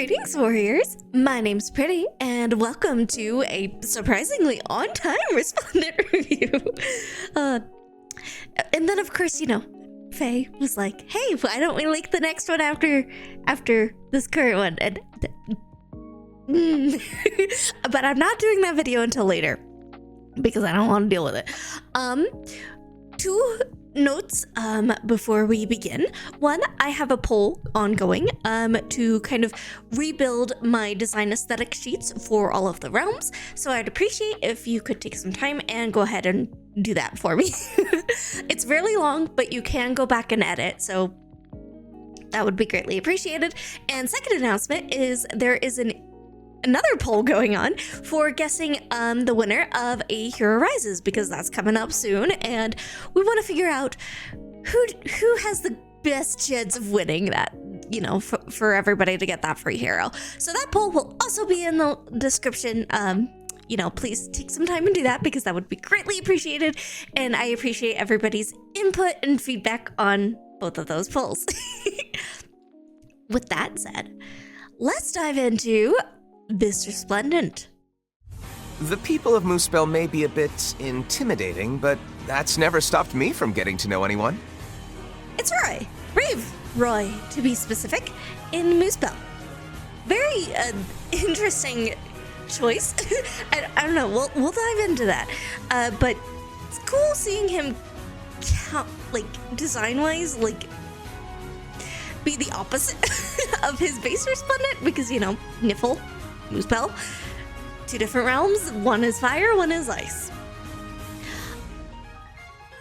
Greetings, warriors! My name's Pretty, and welcome to a surprisingly on-time Resplendent review. And then, of course, Faye was like, "Hey, why don't we link the next one after this current one?" And but I'm not doing that video until later because I don't want to deal with it. Two notes before we begin. One, I have a poll ongoing to kind of rebuild my design aesthetic sheets for all of the realms, so I'd appreciate if you could take some time and go ahead and do that for me. It's really long, but you can go back and edit, so that would be greatly appreciated. And second announcement is there is another poll going on for guessing the winner of A Hero Rises, because that's coming up soon, and we want to figure out who has the best chance of winning that, for everybody to get that free hero. So that poll will also be in the description. Please take some time and do that, because that would be greatly appreciated, and I appreciate everybody's input and feedback on both of those polls. With that said, let's dive into this Resplendent. The people of Muspell may be a bit intimidating, but that's never stopped me from getting to know anyone. It's Roy. Brave Roy, to be specific, in Muspell. Very interesting choice. I don't know, we'll dive into that. But it's cool seeing him design-wise, be the opposite of his base Resplendent, because, Niffle, Muspell, two different realms. One is fire, one is ice.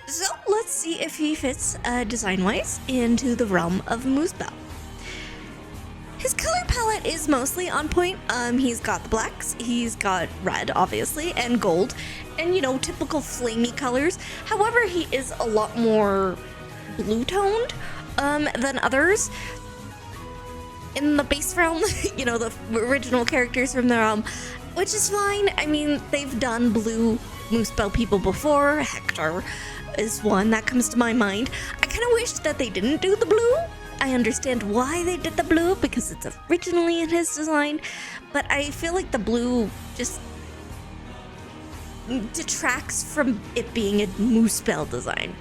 So let's see if he fits design-wise into the realm of Muspell. His color palette is mostly on point. He's got the blacks, he's got red, obviously, and gold, and typical flamey colors. However, he is a lot more blue-toned than others. In the base realm, the original characters from the realm, which is fine. I mean, they've done blue Muspell people before. Hector is one that comes to my mind. I kind of wish that they didn't do the blue. I understand why they did the blue, because it's originally in his design, but I feel like the blue just detracts from it being a Muspell design.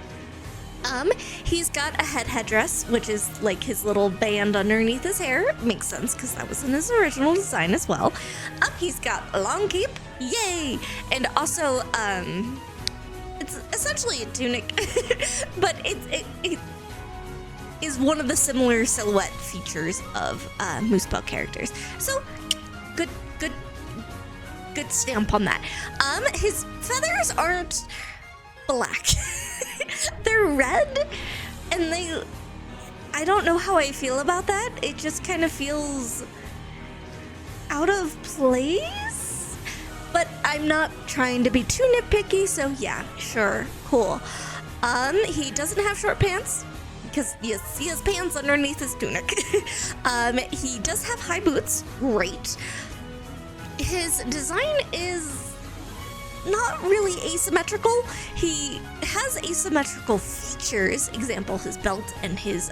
He's got a headdress, which is like his little band underneath his hair. Makes sense, because that was in his original design as well. He's got a long cape, yay! And also, it's essentially a tunic, but it is one of the similar silhouette features of Muspell characters. So, good stamp on that. His feathers aren't black. They're red, and I don't know how I feel about that. It just kind of feels out of place, but I'm not trying to be too nitpicky, so yeah, sure, cool. He doesn't have short pants, because yes, he has pants underneath his tunic. He does have high boots, great. His design is not really asymmetrical. He has asymmetrical features, example his belt and his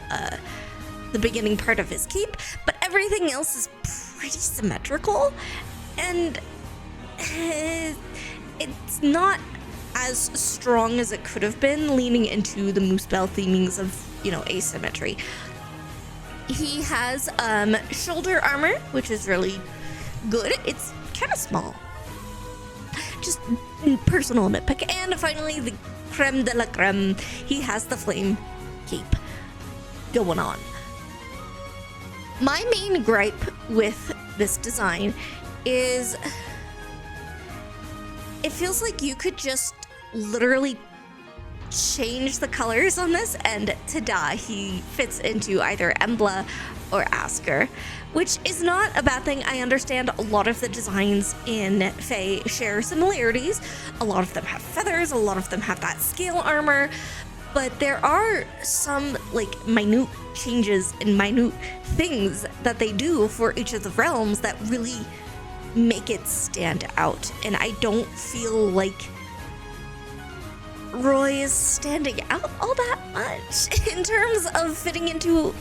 the beginning part of his cape, but everything else is pretty symmetrical, and it's not as strong as it could have been, leaning into the Muspell themings of asymmetry. He has shoulder armor, which is really good. It's kind of small, just personal nitpick. And finally, the creme de la creme, he has the flame cape going on. My main gripe with this design is it feels like you could just literally change the colors on this, and ta-da, he fits into either Embla or Asker, which is not a bad thing. I understand a lot of the designs in Fae share similarities. A lot of them have feathers, a lot of them have that scale armor, but there are some minute changes and minute things that they do for each of the realms that really make it stand out, and I don't feel like Roy is standing out all that much in terms of fitting into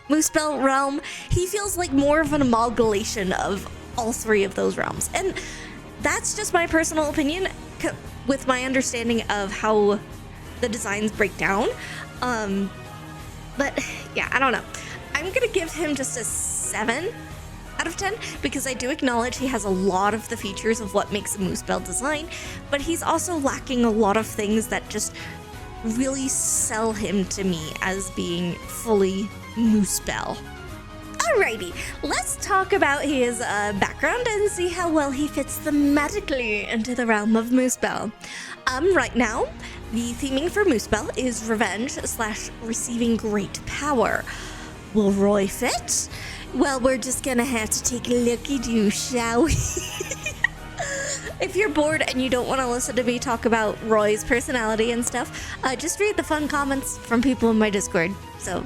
Muspell realm, he feels like more of an amalgamation of all three of those realms. And that's just my personal opinion with my understanding of how the designs break down. But yeah, I don't know. I'm gonna give him just a 7 out of 10 because I do acknowledge he has a lot of the features of what makes a Muspell design, but he's also lacking a lot of things that just really sell him to me as being fully Muspell. Alrighty, let's talk about his background and see how well he fits thematically into the realm of Muspell. Right now, the theming for Muspell is revenge / receiving great power. Will Roy fit? Well, we're just gonna have to take a looky-doo, shall we? If you're bored and you don't want to listen to me talk about Roy's personality and stuff, just read the fun comments from people in my Discord. So,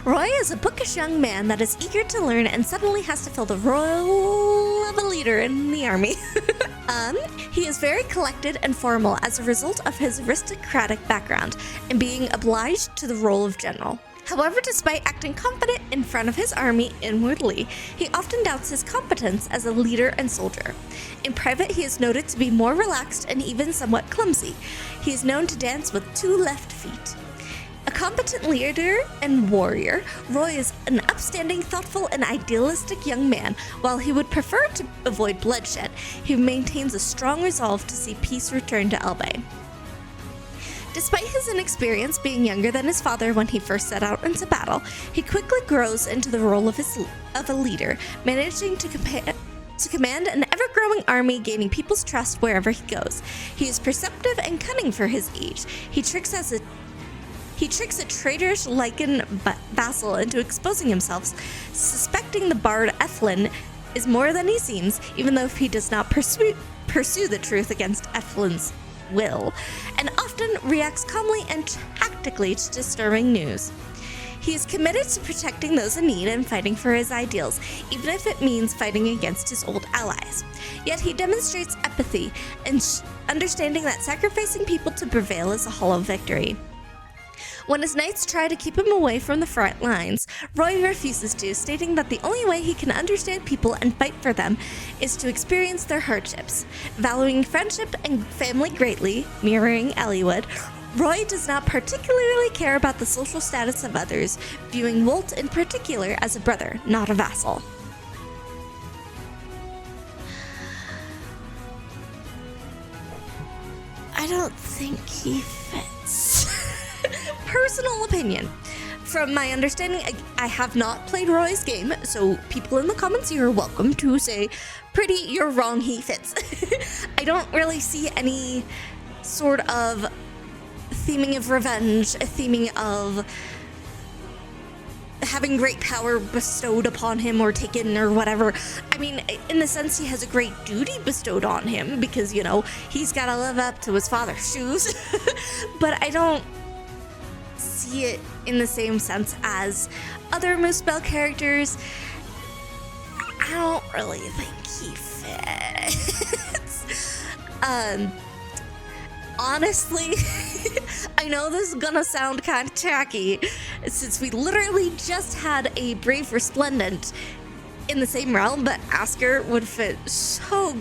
Roy is a bookish young man that is eager to learn and suddenly has to fill the role of a leader in the army. He is very collected and formal as a result of his aristocratic background and being obliged to the role of general. However, despite acting confident in front of his army inwardly, he often doubts his competence as a leader and soldier. In private, he is noted to be more relaxed and even somewhat clumsy. He is known to dance with 2 left feet. A competent leader and warrior, Roy is an upstanding, thoughtful, and idealistic young man. While he would prefer to avoid bloodshed, he maintains a strong resolve to see peace return to Elbay. Despite his inexperience being younger than his father when he first set out into battle, he quickly grows into the role of a leader, managing to command an ever-growing army, gaining people's trust wherever he goes. He is perceptive and cunning for his age. He tricks a traitorous Lycan vassal into exposing himself, suspecting the bard Eflin is more than he seems, even though he does not pursue the truth against Eflin's will, and often reacts calmly and tactically to disturbing news. He is committed to protecting those in need and fighting for his ideals, even if it means fighting against his old allies. Yet he demonstrates empathy and understanding that sacrificing people to prevail is a hollow victory. When his knights try to keep him away from the front lines, Roy refuses to, stating that the only way he can understand people and fight for them is to experience their hardships. Valuing friendship and family greatly, mirroring Elliowood, Roy does not particularly care about the social status of others, viewing Wolt in particular as a brother, not a vassal. I don't think he fits. Personal opinion. From my understanding, I have not played Roy's game, so people in the comments, you're welcome to say, pretty, you're wrong, he fits. I don't really see any sort of theming of revenge, a theming of having great power bestowed upon him or taken or whatever. I mean, in the sense he has a great duty bestowed on him because, you know, he's got to live up to his father's shoes. But I don't see it in the same sense as other Muspell characters. I don't really think he fits. Honestly, I know this is gonna sound kind of tacky, since we literally just had a Brave Resplendent in the same realm, but Asker would fit so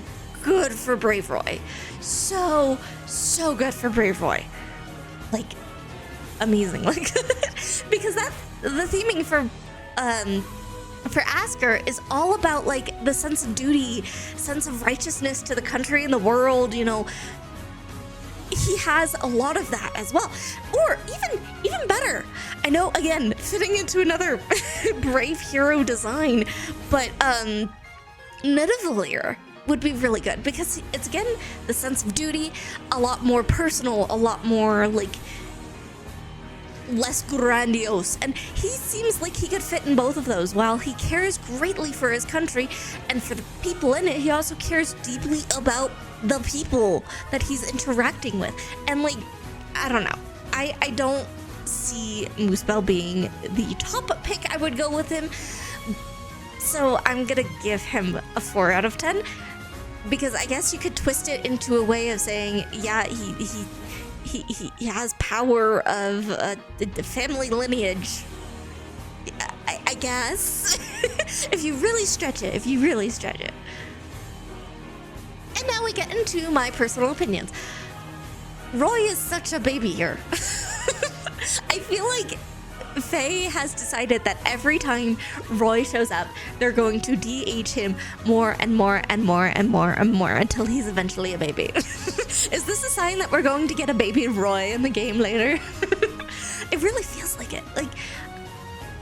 good for Brave Roy. So good for Brave Roy. Like, amazing. Like, because that the theming for Asker is all about like the sense of duty, sense of righteousness to the country and the world, you know. He has a lot of that as well. Or even better, I know, again, fitting into another brave hero design, but Nidavellir would be really good because it's, again, the sense of duty, a lot more personal, a lot more like less grandiose, and he seems like he could fit in both of those. While he cares greatly for his country and for the people in it, he also cares deeply about the people that he's interacting with. And like, I don't know, I don't see Muspell being the top pick. I would go with him, so I'm gonna give him a 4 out of 10 because I guess you could twist it into a way of saying, yeah, he has power of the family lineage I guess. If you really stretch it. And now we get into my personal opinions. Roy is such a baby here. I feel like Faye has decided that every time Roy shows up, they're going to de-age him more and more and more and more and more until he's eventually a baby. Is this a sign that we're going to get a baby Roy in the game later? It really feels like it. Like,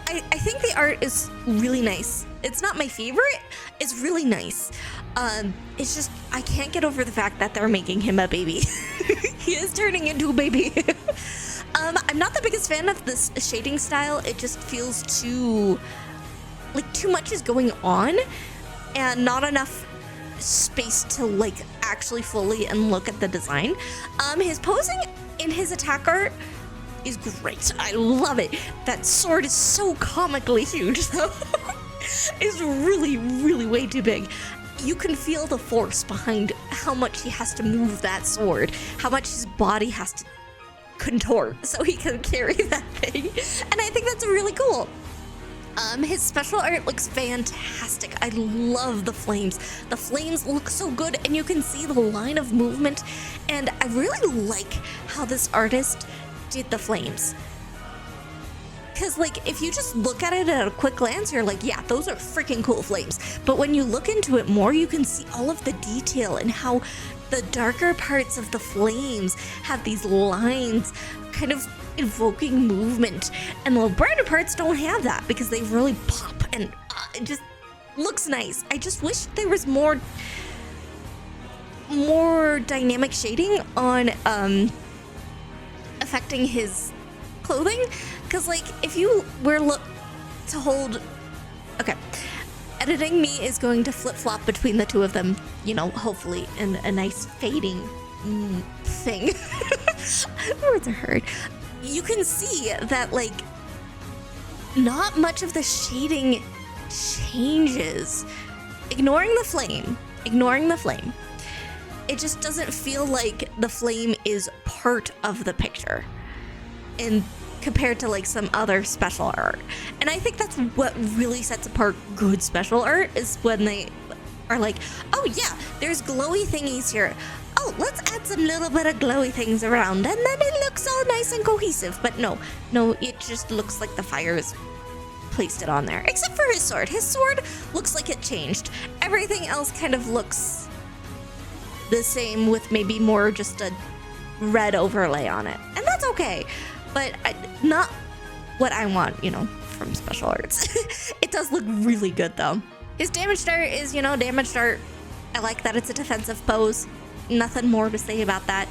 I think the art is really nice. It's not my favorite. It's really nice. It's just, I can't get over the fact that they're making him a baby. He is turning into a baby. I'm not the biggest fan of this shading style. It just feels too much is going on and not enough space to like actually fully and look at the design. His posing in his attack art is great. I love it. That sword is so comically huge though. It's really, really way too big. You can feel the force behind how much he has to move that sword, how much his body has to contort so he can carry that thing. And I think that's really cool. His special art looks fantastic. I love the flames. The flames look so good and you can see the line of movement. And I really like how this artist did the flames. Because like if you just look at it at a quick glance, you're like, yeah, those are freaking cool flames. But when you look into it more, you can see all of the detail and how the darker parts of the flames have these lines kind of evoking movement. And the brighter parts don't have that because they really pop and it just looks nice. I just wish there was more dynamic shading on affecting his clothing. Because like if you were to hold, okay, editing me is going to flip-flop between the two of them, you know, hopefully in a nice fading thing. Words are hard. You can see that like not much of the shading changes. Ignoring the flame, it just doesn't feel like the flame is part of the picture. And compared to like some other special art. And I think that's what really sets apart good special art is when they are like, oh yeah, there's glowy thingies here. Oh, let's add some little bit of glowy things around and then it looks all nice and cohesive. But no, it just looks like the fires placed it on there. Except for his sword. His sword looks like it changed. Everything else kind of looks the same with maybe more just a red overlay on it. And that's okay. But not what I want, you know, from special arts. It does look really good, though. His damaged art is, you know, damaged art. I like that it's a defensive pose. Nothing more to say about that.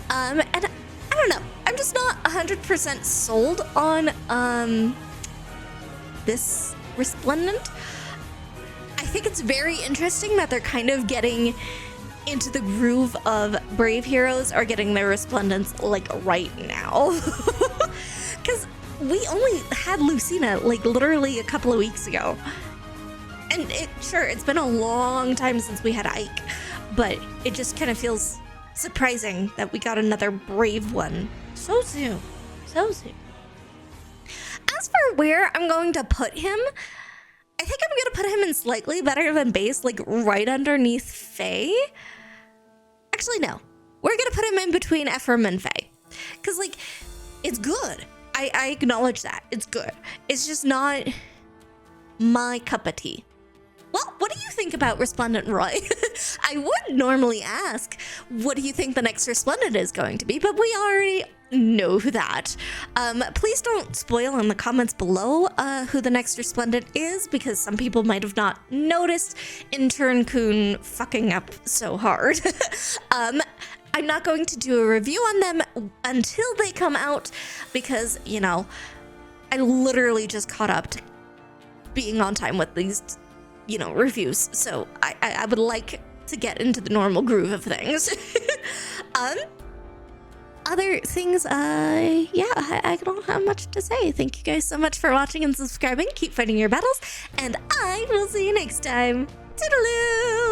And I don't know. I'm just not 100% sold on this Resplendent. I think it's very interesting that they're kind of getting into the groove of brave heroes are getting their Resplendents like right now. Because we only had Lucina like literally a couple of weeks ago. And it's been a long time since we had Ike, but it just kind of feels surprising that we got another brave one so soon. As for where I'm going to put him, I think I'm going to put him in slightly better than base, like right underneath Faye. Actually, no. We're going to put him in between Ephraim and Faye. Because, like, it's good. I acknowledge that. It's good. It's just not my cup of tea. Well, what do you think about Resplendent Roy? I would normally ask, what do you think the next Resplendent is going to be? But we already know that. Please don't spoil in the comments below who the next Resplendent is, because some people might have not noticed Intern Kun fucking up so hard. I'm not going to do a review on them until they come out because, you know, I literally just caught up to being on time with these, you know, reviews. So I would like to get into the normal groove of things. Other things, I don't have much to say. Thank you guys so much for watching and subscribing. Keep fighting your battles, and I will see you next time. Toodaloo!